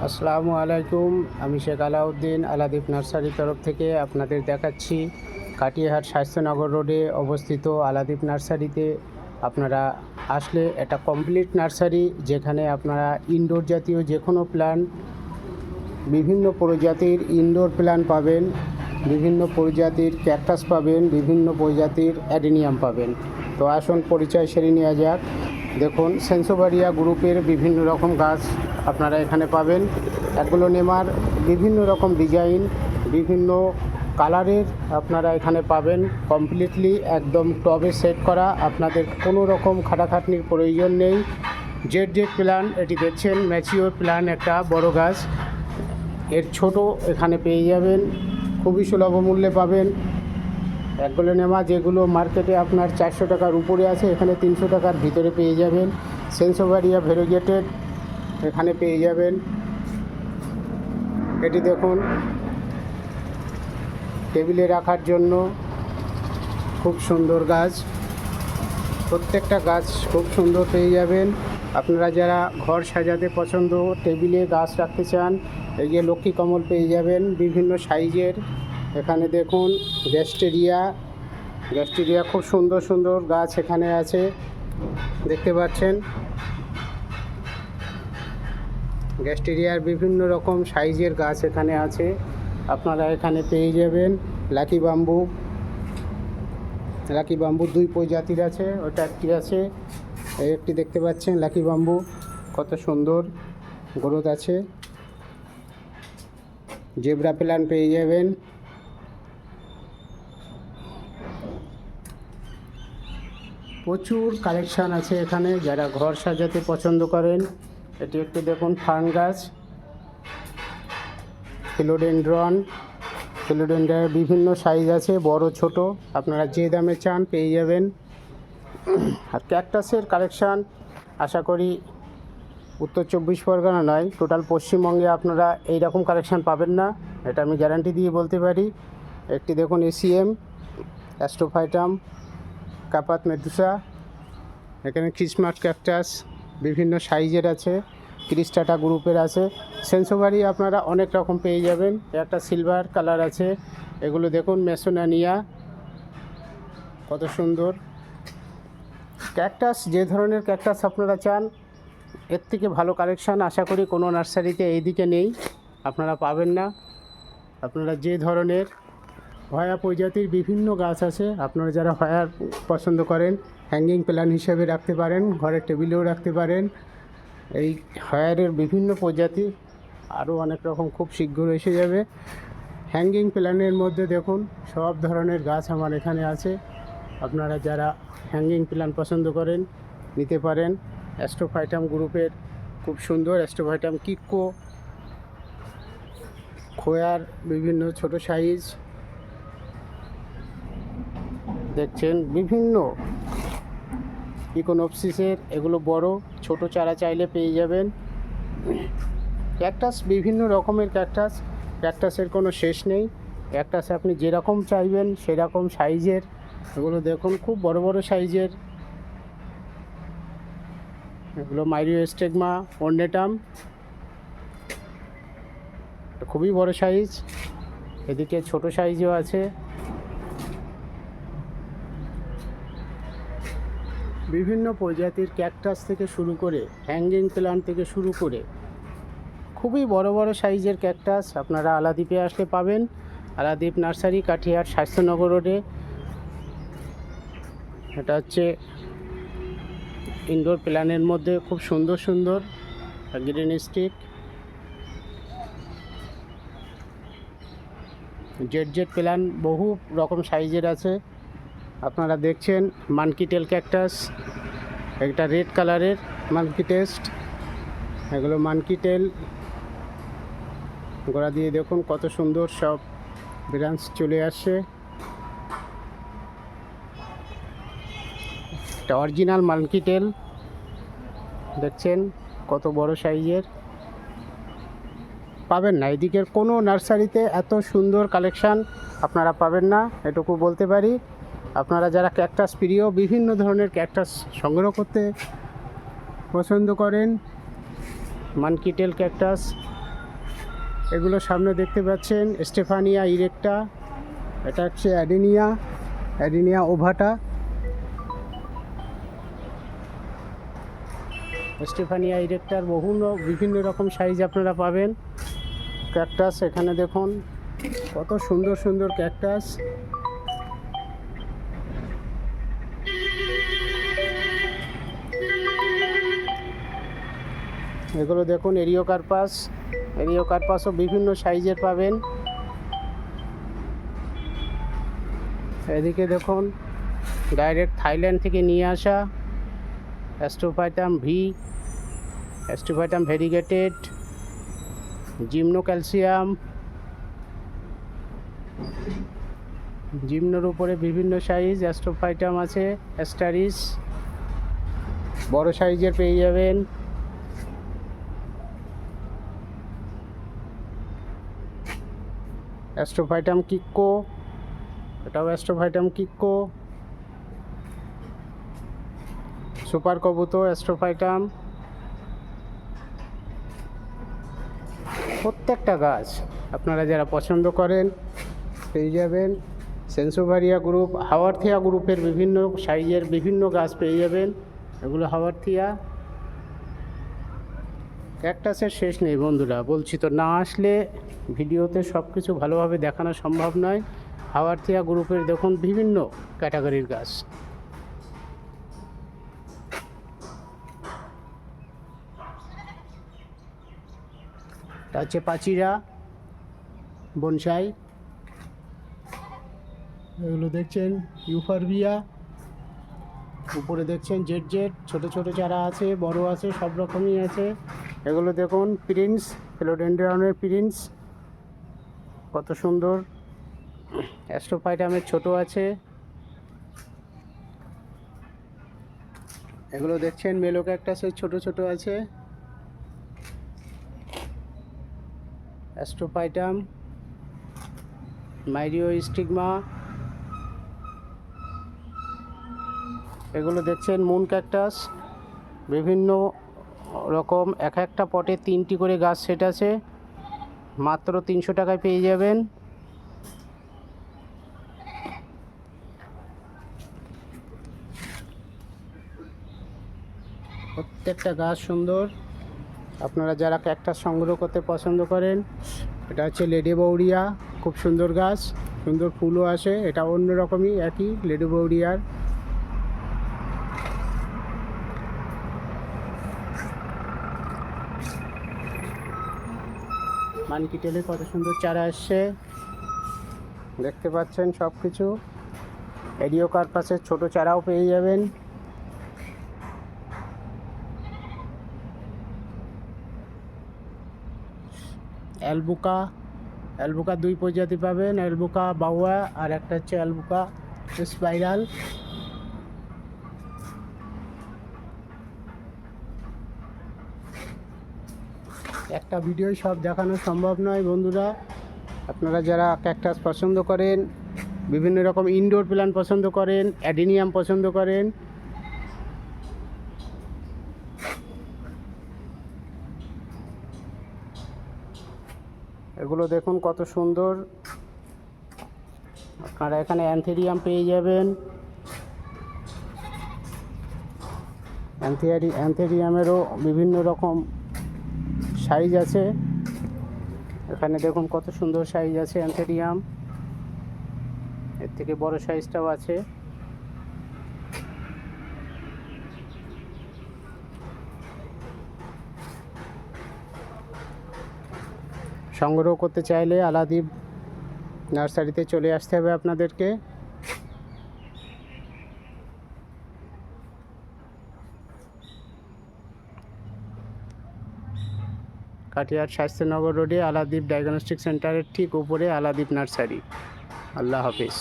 আসসালামু আলাইকুম। আমি শেখ আলাউদ্দিন আলাদীপ নার্সারির তরফ থেকে আপনাদের দেখাচ্ছি কাটিয়াহাট স্বাস্থ্যনগর রোডে অবস্থিত আলাদীপ নার্সারিতে আপনারা আসলে এটা কমপ্লিট নার্সারি, যেখানে আপনারা ইনডোর জাতীয় যে কোনো প্ল্যান্ট, বিভিন্ন প্রজাতির ইনডোর প্ল্যান্ট পাবেন, বিভিন্ন প্রজাতির ক্যাকটাস পাবেন, বিভিন্ন প্রজাতির অ্যাডেনিয়াম পাবেন। তো আসুন পরিচয় সেরে নেওয়া যাক। দেখুন, সেন্সোবারিয়া গ্রুপের বিভিন্ন রকম গাছ আপনারা এখানে পাবেন। অ্যাগ্লোনেমার বিভিন্ন রকম ডিজাইন, বিভিন্ন কালারের আপনারা এখানে পাবেন। কমপ্লিটলি একদম টবে সেট করা, আপনাদের কোনো রকম খাটাখাটনির প্রয়োজন নেই। জেড প্ল্যান্ট, এটি দেখছেন ম্যাচিওর প্ল্যান্ট, একটা বড় গাছ। এর ছোট এখানে পেয়ে যাবেন, খুবই সুলভ মূল্যে পাবেন। অ্যাগ্লোনেমা যেগুলো মার্কেটে আপনার 400 টাকার উপরে আছে, এখানে 300 টাকার ভিতরে পেয়ে যাবেন। সেন্সোবারিয়া ভেরিগেটেড এখানে পেয়ে যাবেন। এটি দেখুন, টেবিলে রাখার জন্য খুব সুন্দর গাছ। প্রত্যেকটা গাছ খুব সুন্দর পেয়ে যাবেন। আপনারা যারা ঘর সাজাতে পছন্দ, টেবিলে গাছ রাখতে চান, এই যে লক্ষ্মী কমল পেয়ে যাবেন বিভিন্ন সাইজের। এখানে দেখুন গ্যাস্টেরিয়া খুব সুন্দর সুন্দর গাছ এখানে আছে, দেখতে পাচ্ছেন। গ্যাস্টেরিয়ার বিভিন্ন রকম সাইজের গাছ এখানে আছে, আপনারা এখানে পেয়ে যাবেন। লাকি বাম্বু 2 প্রজাতির আছে, ওটা একটি আছে, এই একটি দেখতে পাচ্ছেন লাকি বাম্বু, কত সুন্দর গ্রোথ আছে। জেব্রা প্ল্যান্ট পেয়ে যাবেন। প্রচুর কালেকশান আছে এখানে, যারা ঘর সাজাতে পছন্দ করেন। এটি একটি দেখুন ফার্ন গাছ, ফিলোডেন্ড্রনের বিভিন্ন সাইজ আছে, বড় ছোট, আপনারা যে দামে চান পেয়ে যাবেন। আর ক্যাকটাসের কালেকশান আশা করি উত্তর 24 পরগনা নয়, টোটাল পশ্চিমবঙ্গে আপনারা এই রকম কালেকশান পাবেন না, এটা আমি গ্যারান্টি দিয়ে বলতে পারি। একটি দেখুন এসিএম অ্যাস্ট্রোফাইটাম কাপাত মেদুসা, এখানে ক্রিসমাস ক্যাকটাস বিভিন্ন সাইজের আছে, ক্রিস্টাটা গ্রুপের আছে। সেন্সোবারি আপনারা অনেক রকম পেয়ে যাবেন। একটা সিলভার কালার আছে, এগুলো দেখুন মেসোনানিয়া, কত সুন্দর ক্যাকটাস। যে ধরনের ক্যাকটাস আপনারা চান, এর থেকে ভালো কালেকশান আশা করি কোনো নার্সারিতে এইদিকে নেই, আপনারা পাবেন না। আপনারা যে ধরনের হয়া প্রজাতির বিভিন্ন গাছ আছে, আপনারা যারা হয়ার পছন্দ করেন, হ্যাঙ্গিং প্ল্যান্ট হিসেবে রাখতে পারেন, ঘরের টেবিলেও রাখতে পারেন। এই হয়ারের বিভিন্ন প্রজাতি আরও অনেক রকম খুব শীঘ্র এসে যাবে। হ্যাঙ্গিং প্ল্যান্টের মধ্যে দেখুন সব ধরনের গাছ আমার এখানে আছে, আপনারা যারা হ্যাঙ্গিং প্ল্যান্ট পছন্দ করেন নিতে পারেন। অ্যাস্ট্রোফাইটাম গ্রুপের খুব সুন্দর অ্যাস্ট্রোফাইটাম কিক্কো, খোয়ার বিভিন্ন ছোট সাইজ দেখছেন, বিভিন্ন ইকোনপসিসের, এগুলো বড় ছোট চারা চাইলে পেয়ে যাবেন। ক্যাকটাস বিভিন্ন রকমের ক্যাকটাসের কোনো শেষ নেই। ক্যাকটাস আপনি যেরকম চাইবেন সেরকম সাইজের, এগুলো দেখুন খুব বড় বড় সাইজের। এগুলো মাইরিওস্টেগমা অর্নেটাম, খুবই বড় সাইজ। এদিকে ছোট সাইজও আছে। বিভিন্ন প্রজাতির ক্যাকটাস থেকে শুরু করে হ্যাঙ্গিং প্ল্যান্ট থেকে শুরু করে খুবই বড় বড় সাইজের ক্যাকটাস আপনারা আলাদীপে আসলে পাবেন। আলাদীপ নার্সারি, কাটিয়াহাট স্বাস্থ্যনগর রোডে। এটা হচ্ছে ইনডোর প্ল্যানের মধ্যে খুব সুন্দর সুন্দর গ্রিন স্টিক, জেড প্ল্যান বহু রকম সাইজের আছে। আপনারা দেখছেন মানকিটেল ক্যাকটাস, একটা রেড কালারের মানকি টেস্ট, এগুলো মানকিটেল। গোড়া দিয়ে দেখুন কত সুন্দর সব ব্রাঞ্চ চলে আসছে। একটা অরিজিনাল মানকিটেল দেখছেন কত বড় সাইজের, পাবেন না এদিকের কোনো নার্সারিতে এত সুন্দর কালেকশান আপনারা পাবেন না, এটুকু বলতে পারি। আপনারা যারা ক্যাকটাস প্রিয়, বিভিন্ন ধরনের ক্যাকটাস সংগ্রহ করতে পছন্দ করেন, মানকিটেল ক্যাকটাস এগুলো সামনে দেখতে পাচ্ছেন স্টেফানিয়া ইরেক্টা, এটা হচ্ছে অ্যাডিনিয়া ওভাটা। স্টেফানিয়া ইরেক্টার বিভিন্ন রকম সাইজ আপনারা পাবেন। ক্যাকটাস এখানে দেখুন কত সুন্দর সুন্দর ক্যাকটাস। এগুলো দেখুন এরিওকার্পাসও বিভিন্ন সাইজের পাবেন। এদিকে দেখুন ডাইরেক্ট থাইল্যান্ড থেকে নিয়ে আসা অ্যাস্ট্রোফাইটাম ভেরিগেটেড, জিমনো ক্যালসিয়াম, জিমনোর উপরে বিভিন্ন সাইজ অ্যাস্ট্রোফাইটাম আছে, অ্যাস্টারিস বড় সাইজের পেয়ে যাবেন। অ্যাস্ট্রোফাইটাম কিক্কো, এটাও অ্যাস্ট্রোফাইটাম কিক্কো। সুপার কবুতর অ্যাস্ট্রোফাইটাম। প্রত্যেকটা গাছ আপনারা যারা পছন্দ করেন পেয়ে যাবেন। সেন্সোভারিয়া গ্রুপ, হাওয়ারথিয়া গ্রুপের বিভিন্ন সাইজের বিভিন্ন গাছ পেয়ে যাবেন। এগুলো হাওয়ারথিয়া। ক্যাকটাসের শেষ নেই বন্ধুরা, বলছি তো, না আসলে ভিডিওতে সব কিছু ভালোভাবে দেখানো সম্ভব নয়। হাওয়ারথিয়া গ্রুপের দেখুন বিভিন্ন ক্যাটাগরির গাছ। এটা হচ্ছে পাচিরা বনসাই। এগুলো দেখছেন ইউফারবিয়া, উপরে দেখছেন জেড ছোট ছোট চারা আছে, বড় আছে, সব রকমই আছে। এগুলো দেখুন প্রিন্স, ফিলোডেন্ড্রনের প্রিন্স, কত সুন্দর। অ্যাস্ট্রোফাইটামের ছোট আছে। এগুলো দেখছেন মেলো ক্যাকটাসের ছোট ছোট আছে। অ্যাস্ট্রোফাইটাম, মাইরিও স্টিগমা। এগুলো দেখছেন মুন ক্যাকটাস, বিভিন্ন রকম, এক একটা পটে 3টি করে গাছ সেট আছে, মাত্র 300 টাকায় পেয়ে যাবেন। প্রত্যেকটা গাছ সুন্দর। আপনারা যারা ক্যাকটাস সংগ্রহ করতে পছন্দ করেন, এটা হচ্ছে লেডি বৌরিয়া, খুব সুন্দর গাছ, সুন্দর ফুলও আসে। এটা অন্য রকমই, একই লেডি বৌরিয়ার। মানকিটেলে কত সুন্দর চারা আসছে, দেখতে পাচ্ছেন সব কিছু। এরিওকার্পাসের ছোট চারাও পেয়ে যাবেন। অ্যালবুকা 2 প্রজাতি পাবেন, অ্যালবুকা বাউয়া আর একটা হচ্ছে অ্যালবুকা স্পাইরাল। একটা ভিডিওই সব দেখানো সম্ভব নয় বন্ধুরা। আপনারা যারা ক্যাকটাস পছন্দ করেন, বিভিন্ন রকম ইনডোর প্ল্যান্ট পছন্দ করেন, অ্যাডিনিয়াম পছন্দ করেন, এগুলো দেখুন কত সুন্দর। আপনারা এখানে অ্যান্থেরিয়াম পেয়ে যাবেন। অ্যান্থেরিয়ামেরও বিভিন্ন রকম সাইজ আছে। এখানে দেখুন কত সুন্দর সাইজ আছে অ্যান্থেরিয়াম, এর থেকে বড় সাইজটাও আছে। সংগ্রহ করতে চাইলে আলাদীপ নার্সারিতে চলে আসতে হবে আপনাদেরকে। কাটিয়ার স্বাস্থ্যনগর রোডে আলাদীপ ডায়াগনস্টিক সেন্টারের ঠিক উপরে আলাদীপ নার্সারি। আল্লাহ হাফিজ।